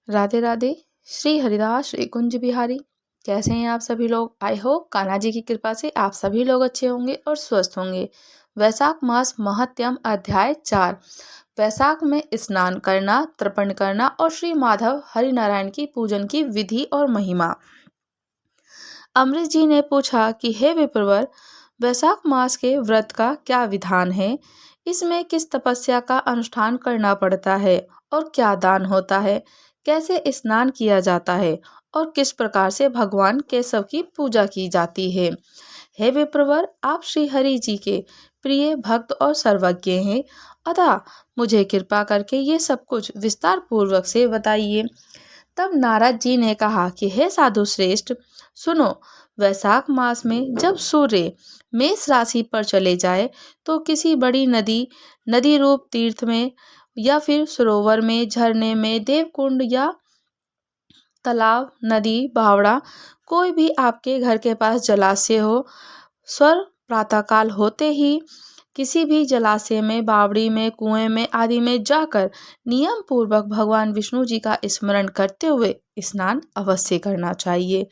राधे राधे। श्री हरिदास श्री कुंज बिहारी। कैसे हैं आप सभी लोग? आई होप कान्हा जी की कृपा से आप सभी लोग अच्छे होंगे और स्वस्थ होंगे। वैशाख मास महत्यम अध्याय 4। वैशाख में स्नान करना, तर्पण करना और श्री माधव हरि नारायण की पूजन की विधि और महिमा। अमृत जी ने पूछा कि हे विप्रवर, वैशाख मास के व्रत का क्या विधान है? इसमें किस तपस्या का अनुष्ठान करना पड़ता है और क्या दान होता है? कैसे स्नान किया जाता है और किस प्रकार से भगवान केशव की पूजा की जाती है? हे विप्रवर, आप श्री हरि जी के प्रिय भक्त और सर्वज्ञ हैं, अतः मुझे कृपा करके ये सब कुछ विस्तार पूर्वक से बताइए। तब नारद जी ने कहा कि हे साधु श्रेष्ठ, सुनो। वैशाख मास में जब सूर्य मेष राशि पर चले जाए तो किसी बड़ी नदी रूप तीर्थ में या फिर सरोवर में, झरने में, देवकुंड या तालाब, नदी, बावड़ा, कोई भी आपके घर के पास जलाशय हो, स्वर प्रातःकाल होते ही किसी भी जलाशय में, बावड़ी में, कुएं में आदि में जाकर नियम पूर्वक भगवान विष्णु जी का स्मरण करते हुए स्नान अवश्य करना चाहिए।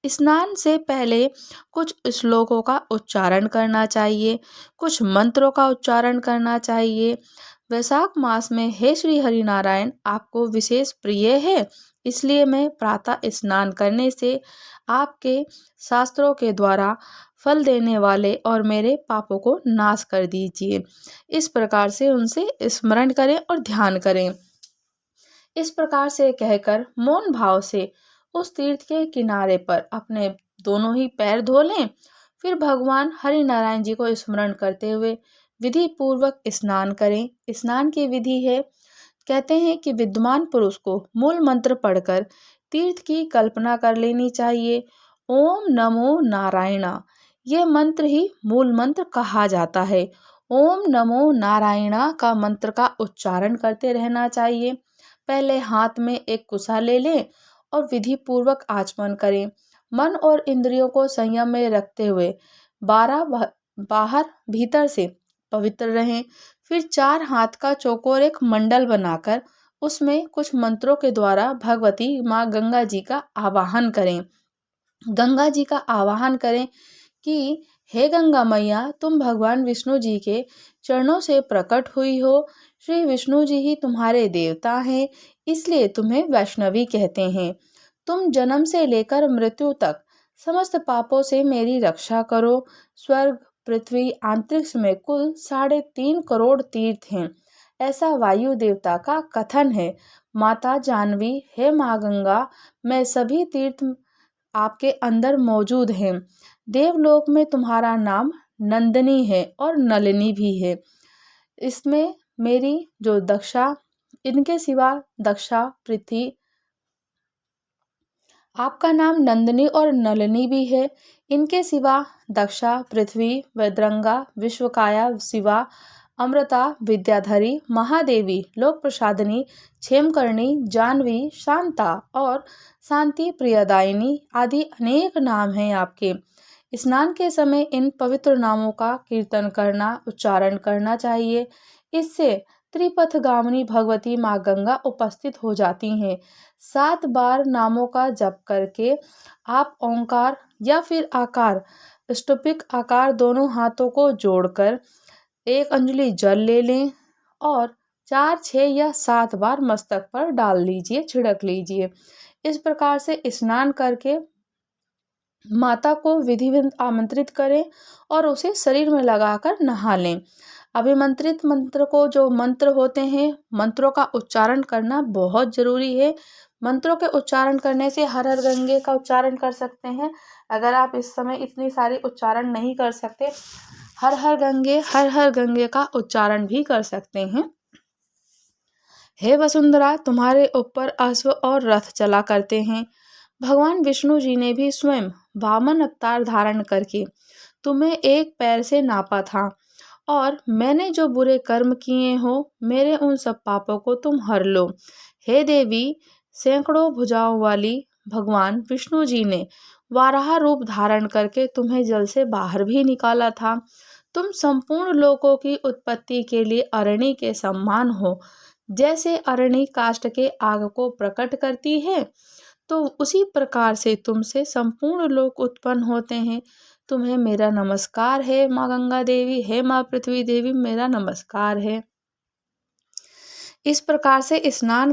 स्नान से पहले कुछ श्लोकों का उच्चारण करना चाहिए, कुछ मंत्रों का उच्चारण करना चाहिए। वैशाख मास में हे श्री हरि नारायण आपको विशेष प्रिय है, इसलिए मैं प्रातः स्नान करने से आपके शास्त्रों के द्वारा फल देने वाले और मेरे पापों को नाश कर दीजिए। इस प्रकार से उनसे स्मरण करें और ध्यान करें। इस प्रकार से कहकर मौन भाव से उस तीर्थ के किनारे पर अपने दोनों ही पैर धो लें। फिर भगवान हरि नारायण जी को स्मरण करते हुए विधि पूर्वक स्नान करें। स्नान की विधि है, कहते हैं कि विद्वान पुरुष को मूल मंत्र पढ़कर तीर्थ की कल्पना कर लेनी चाहिए। ओम नमो नारायणा, ये मंत्र ही मूल मंत्र कहा जाता है। ओम नमो नारायणा का मंत्र का उच्चारण करते रहना चाहिए। पहले हाथ में एक कुसा ले लें और विधि पूर्वक आचमन करें। मन और इंद्रियों को संयम में रखते हुए 12 बाहर भीतर से पवित्र रहें। फिर 4 हाथ का चौकोर एक मंडल बनाकर उसमें कुछ मंत्रों के द्वारा भगवती माँ गंगा जी का आवाहन करें। गंगा जी का आवाहन करें कि हे गंगा मैया, तुम भगवान विष्णु जी के चरणों से प्रकट हुई हो। श्री विष्णु जी ही तुम्हारे देवता हैं, इसलिए तुम्हें वैष्णवी कहते हैं। तुम जन्म से लेकर मृत्यु तक समस्त पापों से मेरी रक्षा करो। स्वर्ग, पृथ्वी, अंतरिक्ष में कुल 3.5 करोड़ तीर्थ हैं, ऐसा वायु देवता का कथन है। माता जानवी, हे माँ गंगा, मैं सभी तीर्थ आपके अंदर मौजूद हैं। देवलोक में तुम्हारा नाम नंदिनी है और नलिनी भी है। इसमें मेरी जो दक्षा, इनके सिवा दक्षा, पृथ्वी, आपका नाम नंदिनी और नलिनी भी है। इनके सिवा दक्षा, पृथ्वी, वैद्रंगा, विश्वकाया, शिवा, अमृता, विद्याधरी, महादेवी, लोक प्रसादिनी, क्षेमकर्णी, जानवी, शांता और शांति प्रियदायिनी आदि अनेक नाम हैं आपके। स्नान के समय इन पवित्र नामों का कीर्तन करना, उच्चारण करना चाहिए। इससे त्रिपथगामिनी भगवती माँ गंगा उपस्थित हो जाती हैं। 7 बार नामों का जप करके आप ओंकार या फिर आकार, स्तुपिक आकार दोनों हाथों को जोड़कर 1 अंजलि जल ले लें और 4, 6 या 7 बार मस्तक पर डाल लीजिए, छिड़क लीजिए। इस प्रकार से स्नान करके माता को विधिवत आमंत्रित करें और उसे शरीर में लगाकर नहा लें। अभिमंत्रित मंत्र को, जो मंत्र होते हैं, मंत्रों का उच्चारण करना बहुत जरूरी है। मंत्रों के उच्चारण करने से हर हर गंगे का उच्चारण कर सकते हैं। अगर आप इस समय इतनी सारी उच्चारण नहीं कर सकते, हर हर गंगे का उच्चारण भी कर सकते हैं। हे वसुंधरा, तुम्हारे ऊपर अश्व और रथ चला करते हैं। भगवान विष्णु जी ने भी स्वयं वामन अवतार धारण करके तुम्हें एक पैर से नापा था और मैंने जो बुरे कर्म किए हो, मेरे उन सब पापों को तुम हर लो। हे देवी, सैकड़ों भुजाओं वाली भगवान विष्णु जी ने वाराह रूप धारण करके तुम्हें जल से बाहर भी निकाला था। तुम संपूर्ण लोकों की उत्पत्ति के लिए अरणी के समान हो। जैसे अरणि काष्ठ के आग को प्रकट करती है, तो उसी प्रकार से तुमसे संपूर्ण लोक उत्पन्न होते हैं। तुम्हें मेरा नमस्कार है माँ गंगा देवी, हे माँ पृथ्वी देवी, मेरा नमस्कार है। इस प्रकार से स्नान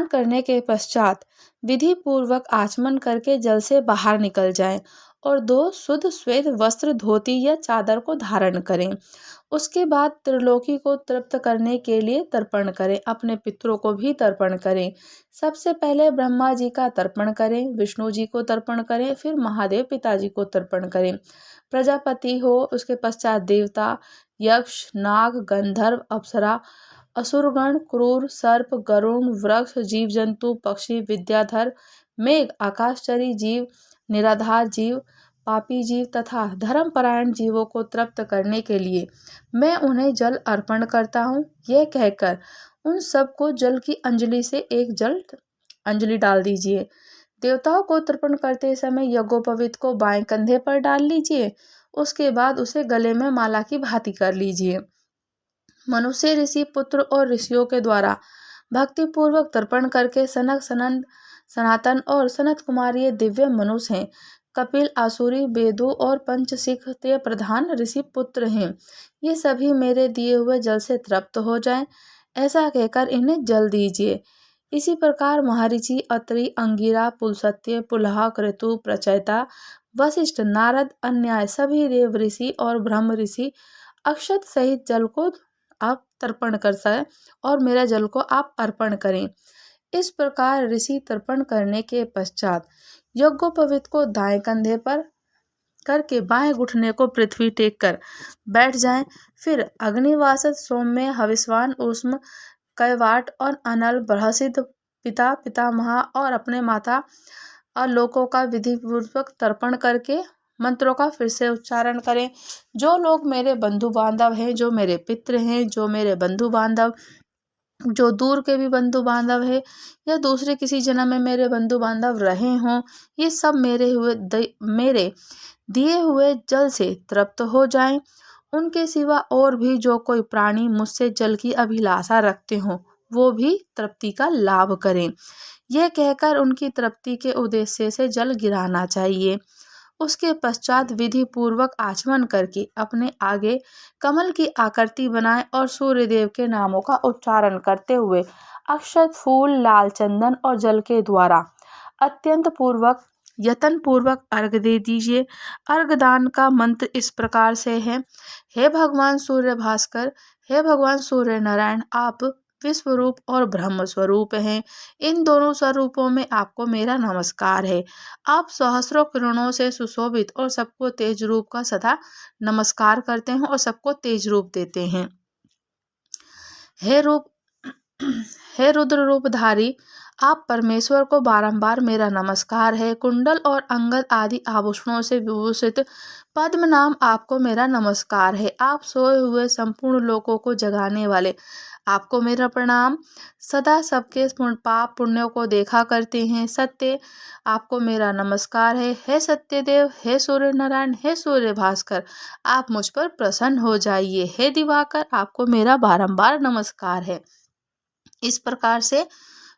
करने के पश्चात विधि पूर्वक आचमन करके जल से बाहर निकल जाएं और 2 शुद्ध श्वेत वस्त्र, धोती या चादर को धारण करें। उसके बाद त्रिलोकी को तृप्त करने के लिए तर्पण करें, अपने पितरों को भी तर्पण करें। सबसे पहले ब्रह्मा जी का तर्पण करें, विष्णु जी को तर्पण करें, फिर महादेव पिताजी को तर्पण करें। प्रजापति हो, उसके पश्चात देवता, यक्ष, नाग, गंधर्व, अप्सरा, असुरगण, क्रूर, सर्प, गरुण, वृक्ष, जीव जंतु, पक्षी, विद्याधर, मेघ, आकाशचरी जीव, निराधार जीव, पापी जीव तथा धर्मपरायण जीवों को तृप्त करने के लिए मैं उन्हें जल अर्पण करता हूँ। यह कहकर उन सबको जल की अंजलि से एक जल अंजलि डाल दीजिए। देवताओं को तर्पण करते समय यज्ञोपवीत को बाएं कंधे पर डाल लीजिए। उसके बाद उसे गले में माला की भांति कर लीजिए। मनुष्य, ऋषि पुत्र और ऋषियों के द्वारा भक्ति पूर्वक तर्पण करके सनक, सनंद, सनातन और सनत कुमार ये दिव्य मनुष्य हैं। कपिल, आसुरी, बेदु और पंचशिख ये प्रधान ऋषि पुत्र हैं। ये सभी मेरे दिए हुए जल से तृप्त हो जाएं, ऐसा कहकर इन्हें जल दीजिए। इसी प्रकार महर्षि अत्रि, अंगिरा, पुलस्त्य, पुलह, क्रतु, प्रचेता, वशिष्ठ, नारद, अन्याय सभी देव ऋषि और ब्रह्म ऋषि अक्षत सहित जल को आप तर्पण कर सकें और मेरा जल को आप अर्पण करें। इस प्रकार ऋषि तर्पण करने के पश्चात यज्ञोपवीत को दाएं कंधे पर करके बाएं घुटने को पृथ्वी टेक कर बैठ जाएं। फिर अग्निवासद, सौम्य, हविष्वान, उष्म, कैवाट और अनल, बृहसिद्ध, पिता, पितामहा और अपने माता और लोकों का विधि पूर्वक तर्पण करके मंत्रों का फिर से उच्चारण करें। जो लोग मेरे बंधु बांधव हैं, जो मेरे पितृ हैं, जो मेरे बंधु बांधव, जो दूर के भी बंधु बांधव है या दूसरे किसी जन्म में मेरे बंधु बांधव रहे हों, ये सब मेरे दिए हुए जल से तृप्त हो जाएं। उनके सिवा और भी जो कोई प्राणी मुझसे जल की अभिलाषा रखते हों, वो भी तृप्ति का लाभ करें। यह कहकर उनकी तृप्ति के उद्देश्य से जल गिराना चाहिए। उसके पश्चात विधि पूर्वक आचमन करके अपने आगे कमल की आकृति बनाएं और सूर्य देव के नामों का उच्चारण करते हुए अक्षत, फूल, लाल चंदन और जल के द्वारा अत्यंत यतन पूर्वक अर्घ दे दीजिए। अर्घदान का मंत्र इस प्रकार से है: हे भगवान सूर्य भास्कर, हे भगवान सूर्य नारायण, आप विश्व रूप और ब्रह्म स्वरूप हैं। इन दोनों स्वरूपों में आपको मेरा नमस्कार है। आप सहस्रों किरणों से सुशोभित और सबको तेज रूप का सदा नमस्कार करते हैं और सबको तेज रूप देते हैं। हे रुद्र रूपधारी, आप परमेश्वर को बारंबार मेरा नमस्कार है। कुंडल और अंगद आदि आभूषणों से विभूषित पद्म नाम, आपको मेरा नमस्कार है। आप सोए हुए संपूर्ण लोकों को जगाने वाले, आपको मेरा प्रणाम। सदा सबके पाप पुण्यों को देखा करते हैं सत्य, आपको मेरा नमस्कार है। हे सत्यदेव, हे सूर्य नारायण, हे सूर्य भास्कर, आप मुझ पर प्रसन्न हो जाइए। हे दिवाकर, आपको मेरा बारंबार नमस्कार है। इस प्रकार से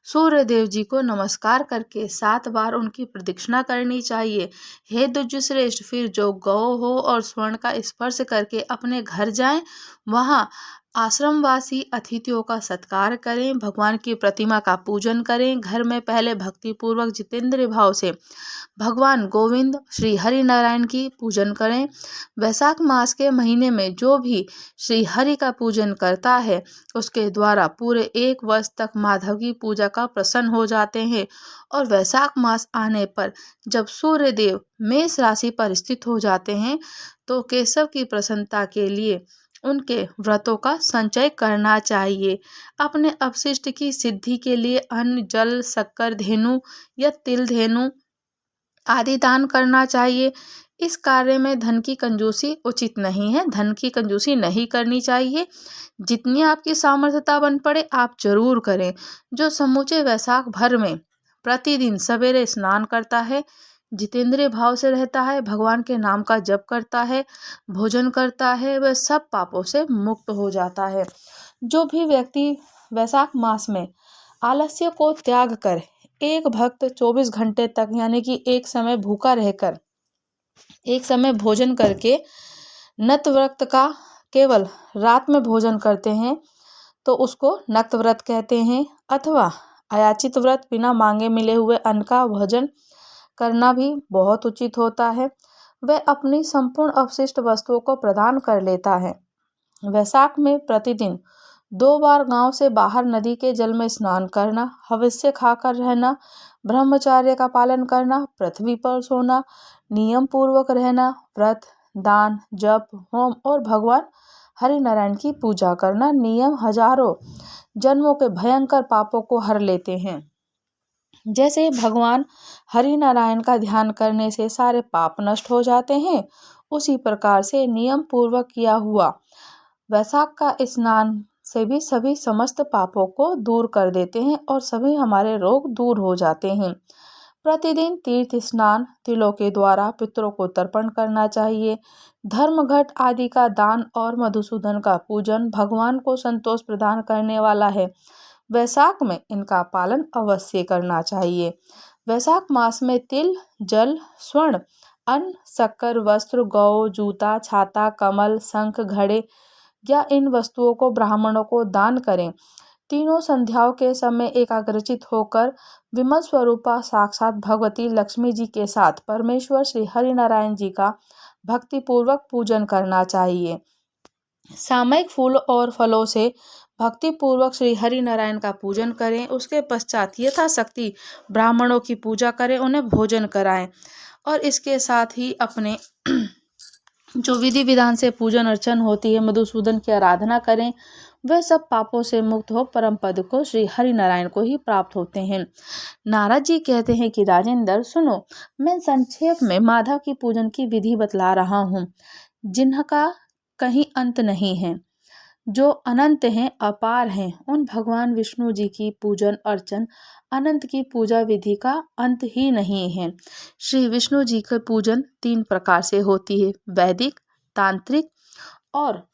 सूर्य देव जी को नमस्कार करके 7 बार उनकी प्रदक्षिणा करनी चाहिए। हे द्विज श्रेष्ठ, फिर जो गौ हो और स्वर्ण का स्पर्श करके अपने घर जाएं, वहां आश्रमवासी अतिथियों का सत्कार करें, भगवान की प्रतिमा का पूजन करें। घर में पहले भक्ति पूर्वक जितेंद्र भाव से भगवान गोविंद श्री हरि नारायण की पूजन करें। वैशाख मास के महीने में जो भी श्री हरि का पूजन करता है, उसके द्वारा पूरे 1 वर्ष तक माधव की पूजा का प्रसन्न हो जाते हैं। और वैशाख मास आने पर जब सूर्य देव मेष राशि पर स्थित हो जाते हैं, तो केशव की प्रसन्नता के लिए उनके व्रतों का संचय करना चाहिए। अपने अपशिष्ट की सिद्धि के लिए अन्न, जल, शक्कर धेनु या तिल धेनु आदि दान करना चाहिए। इस कार्य में धन की कंजूसी उचित नहीं है। धन की कंजूसी नहीं करनी चाहिए। जितनी आपकी सामर्थ्यता बन पड़े आप जरूर करें। जो समूचे वैशाख भर में प्रतिदिन सवेरे स्नान करता है, जितेंद्रिय भाव से रहता है, भगवान के नाम का जप करता है, भोजन करता है, वह सब पापों से मुक्त हो जाता है। जो भी व्यक्ति वैशाख मास में आलस्य को त्याग कर एक भक्त 24 घंटे तक यानी कि एक समय भूखा रहकर एक समय भोजन करके नत व्रत का केवल रात में भोजन करते हैं तो उसको नक्त व्रत कहते हैं। अथवा अयाचित व्रत बिना मांगे मिले हुए अन्न का भोजन करना भी बहुत उचित होता है। वह अपनी संपूर्ण अवशिष्ट वस्तुओं को प्रदान कर लेता है। वैशाख में प्रतिदिन 2 बार गांव से बाहर नदी के जल में स्नान करना, हविष्य खाकर रहना, ब्रह्मचर्य का पालन करना, पृथ्वी पर सोना, नियम पूर्वक रहना, व्रत, दान, जप, होम और भगवान हरि नारायण की पूजा करना नियम हजारों जन्मों के भयंकर पापों को हर लेते हैं। जैसे भगवान हरि नारायण का ध्यान करने से सारे पाप नष्ट हो जाते हैं, उसी प्रकार से नियम पूर्वक किया हुआ वैशाख का स्नान से भी सभी समस्त पापों को दूर कर देते हैं और सभी हमारे रोग दूर हो जाते हैं। प्रतिदिन तीर्थ स्नान, तिलों के द्वारा पितरों को तर्पण करना चाहिए। धर्म घट आदि का दान और मधुसूदन का पूजन भगवान को संतोष प्रदान करने वाला है। वैशाख में इनका पालन अवश्य करना चाहिए। वैशाख मास में तिल, जल, स्वर्ण, अन्न, शक्कर, वस्त्र, गौ, जूता, छाता, कमल, शंख, घड़े या इन वस्तुओं को ब्राह्मणों को दान करें। तीनों संध्याओं के समय एकाग्रचित होकर विमल स्वरूपा साक्षात भगवती लक्ष्मी जी के साथ परमेश्वर श्री हरि नारायण जी का भक्तिपूर्वक पूजन करना चाहिए। सामयिक फूल और फलों से भक्तिपूर्वक श्री हरि नारायण का पूजन करें। उसके पश्चात यथाशक्ति ब्राह्मणों की पूजा करें, उन्हें भोजन कराएं और इसके साथ ही अपने जो विधि विधान से पूजन अर्चन होती है, मधुसूदन की आराधना करें। वह सब पापों से मुक्त हो परम पद को श्री हरि नारायण को ही प्राप्त होते हैं। नारद जी कहते हैं कि राजेंद्र सुनो, मैं संक्षेप में माधव की पूजन की विधि बतला रहा हूँ, जिनका कहीं अंत नहीं है, जो अनंत हैं, अपार हैं। उन भगवान विष्णु जी की पूजन अर्चन अनंत की पूजा विधि का अंत ही नहीं है। श्री विष्णु जी का पूजन 3 प्रकार से होती है, वैदिक, तांत्रिक और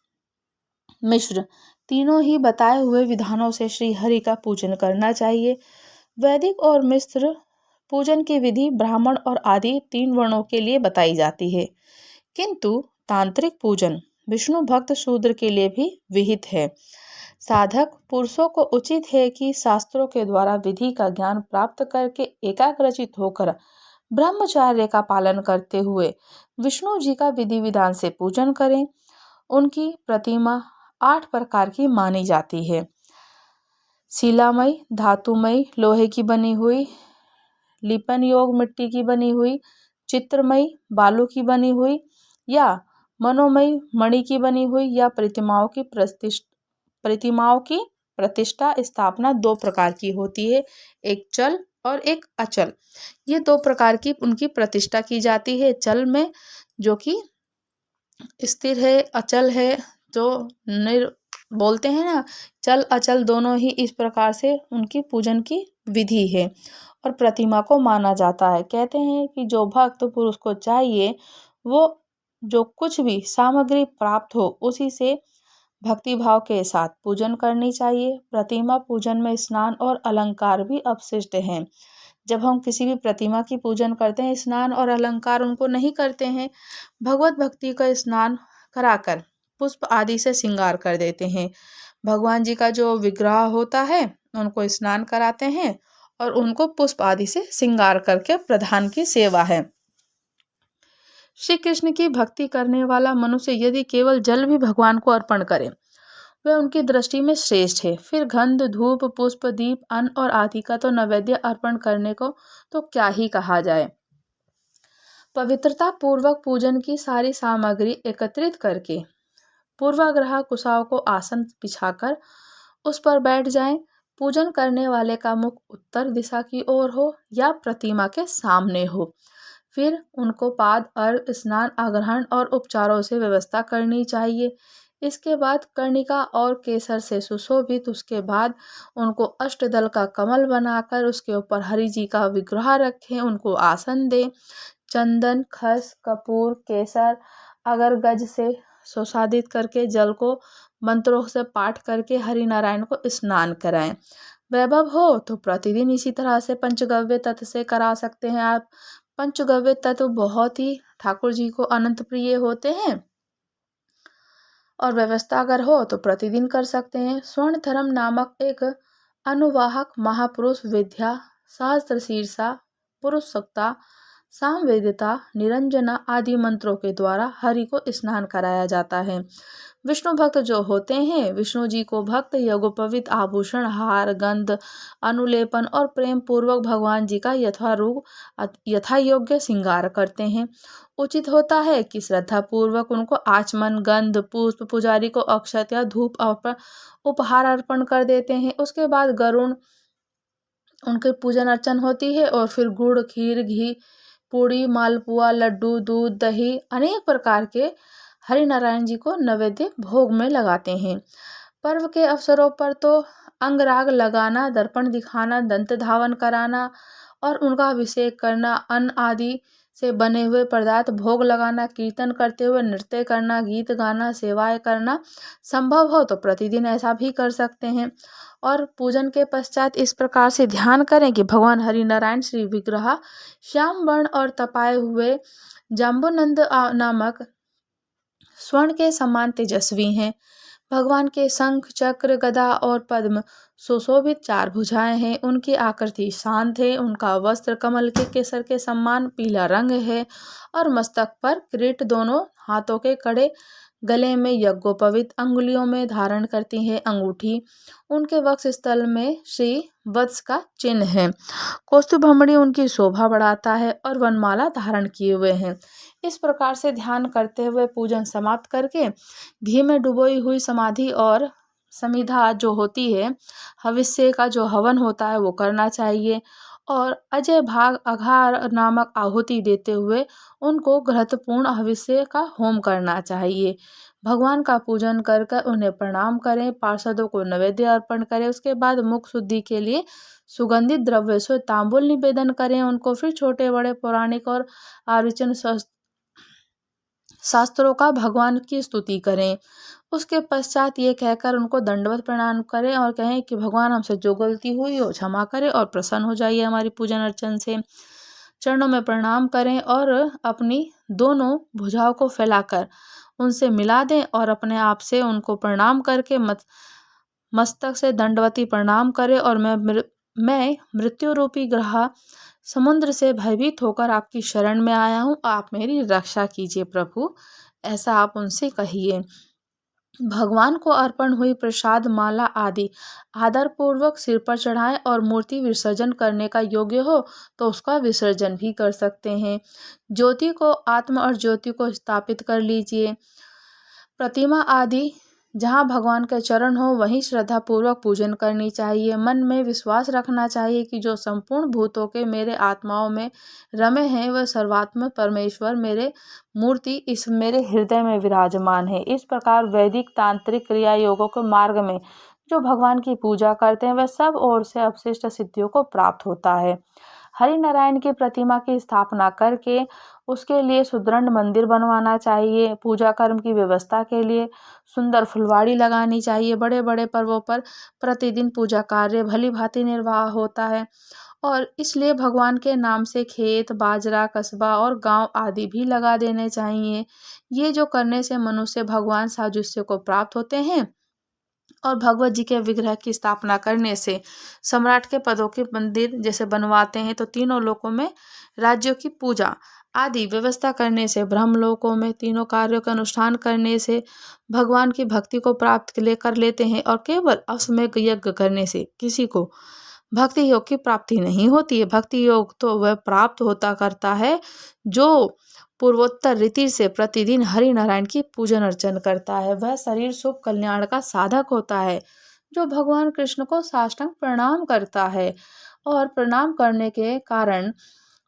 मिश्र। तीनों ही बताए हुए विधानों से श्री हरि का पूजन करना चाहिए। वैदिक और मिश्र पूजन की विधि ब्राह्मण और आदि 3 वर्णों के लिए बताई जाती है, किंतु तांत्रिक पूजन विष्णु भक्त शूद्र के लिए भी विहित है। साधक पुरुषों को उचित है कि शास्त्रों के द्वारा विधि का ज्ञान प्राप्त करके एकाग्रचित होकर ब्रह्मचर्य का पालन करते हुए विष्णु जी का विधि विधान से पूजन करें। उनकी प्रतिमा 8 प्रकार की मानी जाती है, शिलामयी, धातुमयी, लोहे की बनी हुई, लिपन योग मिट्टी की बनी हुई, चित्रमयी, बालू की बनी हुई या मनोमयी, मणि की बनी हुई या प्रतिमाओं की प्रतिष्ठा स्थापना 2 प्रकार की होती है, एक चल और एक अचल। ये 2 प्रकार की उनकी प्रतिष्ठा की जाती है। चल में जो कि स्थिर है, अचल है जो बोलते हैं ना, चल अचल दोनों ही इस प्रकार से उनकी पूजन की विधि है और प्रतिमा को माना जाता है। कहते हैं कि जो भक्त पुरुष को चाहिए वो जो कुछ भी सामग्री प्राप्त हो उसी से भक्ति भाव के साथ पूजन करनी चाहिए। प्रतिमा पूजन में स्नान और अलंकार भी अवशिष्ट हैं। जब हम किसी भी प्रतिमा की पूजन करते हैं, स्नान और अलंकार उनको नहीं करते हैं, भगवत भक्ति का स्नान कराकर पुष्प आदि से श्रृंगार कर देते हैं। भगवान जी का जो विग्रह होता है उनको स्नान कराते हैं और उनको पुष्प आदि से श्रृंगार करके प्रधान की सेवा है। श्री कृष्ण की भक्ति करने वाला मनुष्य यदि केवल जल भी भगवान को अर्पण करे, वह उनकी दृष्टि में श्रेष्ठ है। फिर गंध, धूप, पुष्प, दीप, अन्न और आदि का तो नैवेद्य अर्पण करने को तो क्या ही कहा जाए। पवित्रता पूर्वक पूजन की सारी सामग्री एकत्रित करके पूर्वाग्रह कुशाओं को आसन बिछाकर उस पर बैठ जाएं। पूजन करने वाले का मुख उत्तर दिशा की ओर हो या प्रतिमा के सामने हो। फिर उनको पाद, अर्घ, स्नान, आग्रहण और उपचारों से व्यवस्था करनी चाहिए। इसके बाद कर्णिका और केसर से सुशोभित उसके बाद उनको अष्टदल का कमल बनाकर उसके ऊपर हरि जी का विग्रह रखें, उनको आसन दें। चंदन, खस, कपूर, केसर, अगर गज से सुसादित करके जल को मंत्रों से पाठ करके हरि नारायण को स्नान कराएं। वैभव हो तो प्रतिदिन इसी तरह से पंचगव्य तत्व से करा सकते हैं आप। पंचगव्य तत्व बहुत ही ठाकुर जी को अनंत प्रिय होते हैं और व्यवस्था अगर हो तो प्रतिदिन कर सकते हैं। स्वर्ण धर्म नामक एक अनुवाहक महापुरुष विद्या, सहस्त्र शीर्षा, पुरुष सत्ता, सामवेदिता, निरंजना आदि मंत्रों के द्वारा हरि को स्नान कराया जाता है। विष्णु भक्त जो होते हैं, विष्णु जी को भक्त यज्ञोपवीत आभूषण, हार, गंध, अनुलेपन और प्रेम पूर्वक भगवान जी का यथा योग्य श्रृंगार करते हैं। उचित होता है कि श्रद्धा पूर्वक उनको आचमन, गंध, पुष्प, पुजारी को अक्षत या धूप उपहार अर्पण कर देते हैं। उसके बाद गरुण उनके पूजन अर्चन होती है और फिर गुड़, खीर, घी, पूड़ी, मालपुआ, लड्डू, दूध, दही अनेक प्रकार के हरि नारायण जी को नैवेद्य भोग में लगाते हैं। पर्व के अवसरों पर तो अंगराग लगाना, दर्पण दिखाना, दंत धावन कराना और उनका अभिषेक करना, अन्न आदि से बने हुए पदार्थ भोग लगाना, कीर्तन करते हुए नृत्य करना, गीत गाना, सेवाएं करना, संभव हो तो प्रतिदिन ऐसा भी कर सकते हैं। और पूजन के पश्चात इस प्रकार से ध्यान करें कि भगवान हरि नारायण श्री विग्रह श्याम वर्ण और तपाए हुए जाम्बुनंद नामक स्वर्ण के समान तेजस्वी हैं। भगवान के शंख, चक्र, गदा और पद्म सुशोभित 4 भुजाएं हैं। उनकी आकृति शांत है। उनका वस्त्र कमल के केसर के समान पीला रंग है और मस्तक पर किरीट, दोनों हाथों के कड़े, गले में यज्ञोपवीत, अंगुलियों में धारण करती है अंगूठी। उनके वक्ष स्थल में श्री वत्स का चिन्ह है। कौस्तुभमणि उनकी शोभा बढ़ाता है और वनमाला धारण किए हुए हैं। इस प्रकार से ध्यान करते हुए पूजन समाप्त करके घी में डुबोई हुई समाधि और समिधा जो होती है, हविष्य का जो हवन होता है वो करना चाहिए और अजय भाग अघार नामक आहुति देते हुए उनको घृतपूर्ण हविष्य का होम करना चाहिए। भगवान का पूजन कर कर उन्हें प्रणाम करें, पार्षदों को नैवेद्य अर्पण करें। उसके बाद मुख शुद्धि के लिए सुगंधित द्रव्य से तांबुल निवेदन करें उनको। फिर छोटे बड़े पौराणिक और आर्वचन शास्त्रों का भगवान की स्तुति करें। उसके पश्चात ये कहकर उनको दंडवत प्रणाम करें और कहें कि भगवान हमसे जो गलती हुई हो क्षमा करें और प्रसन्न हो जाइए हमारी पूजन अर्चन से। चरणों में प्रणाम करें और अपनी दोनों भुजाओं को फैलाकर उनसे मिला दें और अपने आप से उनको प्रणाम करके मस्तक से दंडवती प्रणाम करें और मैं मृत्यु रूपी ग्रह समुद्र से भयभीत होकर आपकी शरण में आया हूँ, आप मेरी रक्षा कीजिए प्रभु, ऐसा आप उनसे कहिए। भगवान को अर्पण हुई प्रसाद, माला आदि आदर पूर्वक सिर पर चढ़ाएं और मूर्ति विसर्जन करने का योग्य हो तो उसका विसर्जन भी कर सकते हैं। ज्योति को आत्म और ज्योति को स्थापित कर लीजिए। प्रतिमा आदि जहाँ भगवान के चरण हो वहीं श्रद्धा पूर्वक पूजन करनी चाहिए। मन में विश्वास रखना चाहिए कि जो संपूर्ण भूतों के मेरे आत्माओं में रमे हैं वह सर्वात्मक परमेश्वर मेरे मूर्ति इस मेरे हृदय में विराजमान है। इस प्रकार वैदिक तांत्रिक क्रिया योगों के मार्ग में जो भगवान की पूजा करते हैं वह सब ओर से अवशिष्ट सिद्धियों को प्राप्त होता है। हरि नारायण की प्रतिमा की स्थापना करके उसके लिए सुदृढ़ मंदिर बनवाना चाहिए। पूजा कर्म की व्यवस्था के लिए सुंदर फुलवाड़ी लगानी चाहिए। बड़े बड़े पर्वों पर प्रतिदिन पूजा कार्य भली भांति निर्वाह होता है और इसलिए भगवान के नाम से खेत, बाजरा, कस्बा और गांव आदि भी लगा देने चाहिए। ये जो करने से मनुष्य भगवान साजुष्य को प्राप्त होते हैं और भगवत जी के विग्रह की स्थापना करने से सम्राट के पदों के मंदिर जैसे बनवाते हैं तो तीनों लोकों में राज्यों की पूजा आदि व्यवस्था करने से ब्रह्मलोकों में तीनों कार्यों का अनुष्ठान करने से भगवान की भक्ति को प्राप्त कर लेते हैं और केवल अश्वमेध यज्ञ करने से किसी को भक्ति योग की प्राप्ति नहीं होती है। भक्ति योग तो वह प्राप्त होता करता है जो पूर्वोत्तर रीति से प्रतिदिन हरि नारायण की पूजन अर्चन करता है। वह शरीर सुख कल्याण का साधक होता है जो भगवान कृष्ण को साष्टांग प्रणाम करता है और प्रणाम करने के कारण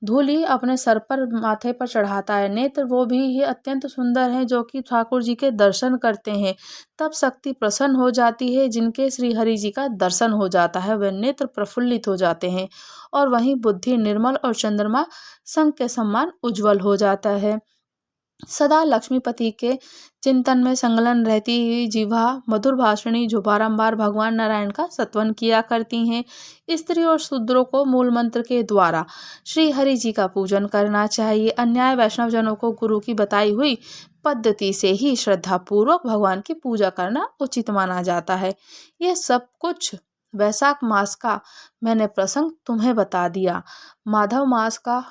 धूलि अपने सर पर माथे पर चढ़ाता है। नेत्र वो भी ये अत्यंत सुंदर हैं जो कि ठाकुर जी के दर्शन करते हैं तब शक्ति प्रसन्न हो जाती है। जिनके श्री हरि जी का दर्शन हो जाता है वह नेत्र प्रफुल्लित हो जाते हैं और वहीं बुद्धि निर्मल और चंद्रमा शंख के समान उज्जवल हो जाता है। सदा लक्ष्मीपति के चिंतन में संलग्न रहती हुई जिह्वा मधुर भाषिणी जो बारंबार भगवान नारायण का स्तवन किया करती हैं। स्त्री और शूद्रों को मूल मंत्र के द्वारा श्री हरि जी का पूजन करना चाहिए। अन्याय वैष्णव जनों को गुरु की बताई हुई पद्धति से ही श्रद्धा पूर्वक भगवान की पूजा करना उचित माना जाता है। यह सब कुछ वैशाख मास का मैंने प्रसंग तुम्हें बता दिया। माधव मास का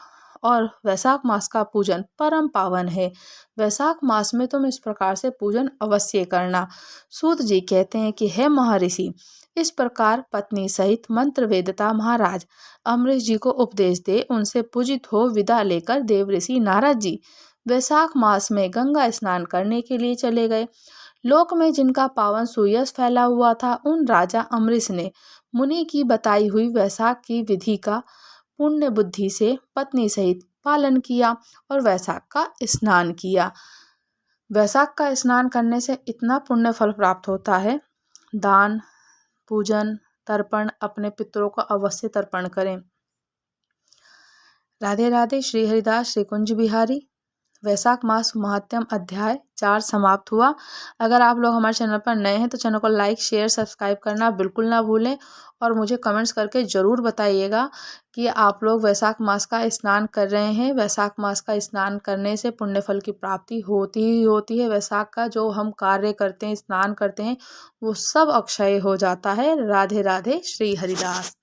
और वैशाख मास का पूजन परम पावन है। वैशाख मास में तुम इस प्रकार से पूजन अवश्य करना। सूत जी कहते हैं कि हे महर्षि, इस प्रकार पत्नी सहित मंत्र वेदता महाराज अमरीश जी को उपदेश दे उनसे पूजित हो विदा लेकर देव ऋषि नारद जी वैशाख मास में गंगा स्नान करने के लिए चले गए। लोक में जिनका पावन सुयश फैला हुआ था, उन राजा अमरीश ने मुनि की बताई हुई वैशाख की विधि का पुण्य बुद्धि से पत्नी सहित पालन किया और वैशाख का स्नान किया। वैशाख का स्नान करने से इतना पुण्य फल प्राप्त होता है। दान, पूजन, तर्पण अपने पितरों को अवश्य तर्पण करें। राधे राधे। श्री हरिदास श्री कुंज बिहारी। वैशाख मास महात्म्य अध्याय 4 समाप्त हुआ। अगर आप लोग हमारे चैनल पर नए हैं तो चैनल को लाइक, शेयर, सब्सक्राइब करना बिल्कुल ना भूलें और मुझे कमेंट्स करके ज़रूर बताइएगा कि आप लोग वैशाख मास का स्नान कर रहे हैं। वैशाख मास का स्नान करने से पुण्य फल की प्राप्ति होती ही होती है। वैशाख का जो हम कार्य करते हैं, स्नान करते हैं, वो सब अक्षय हो जाता है। राधे राधे। श्री हरिदास।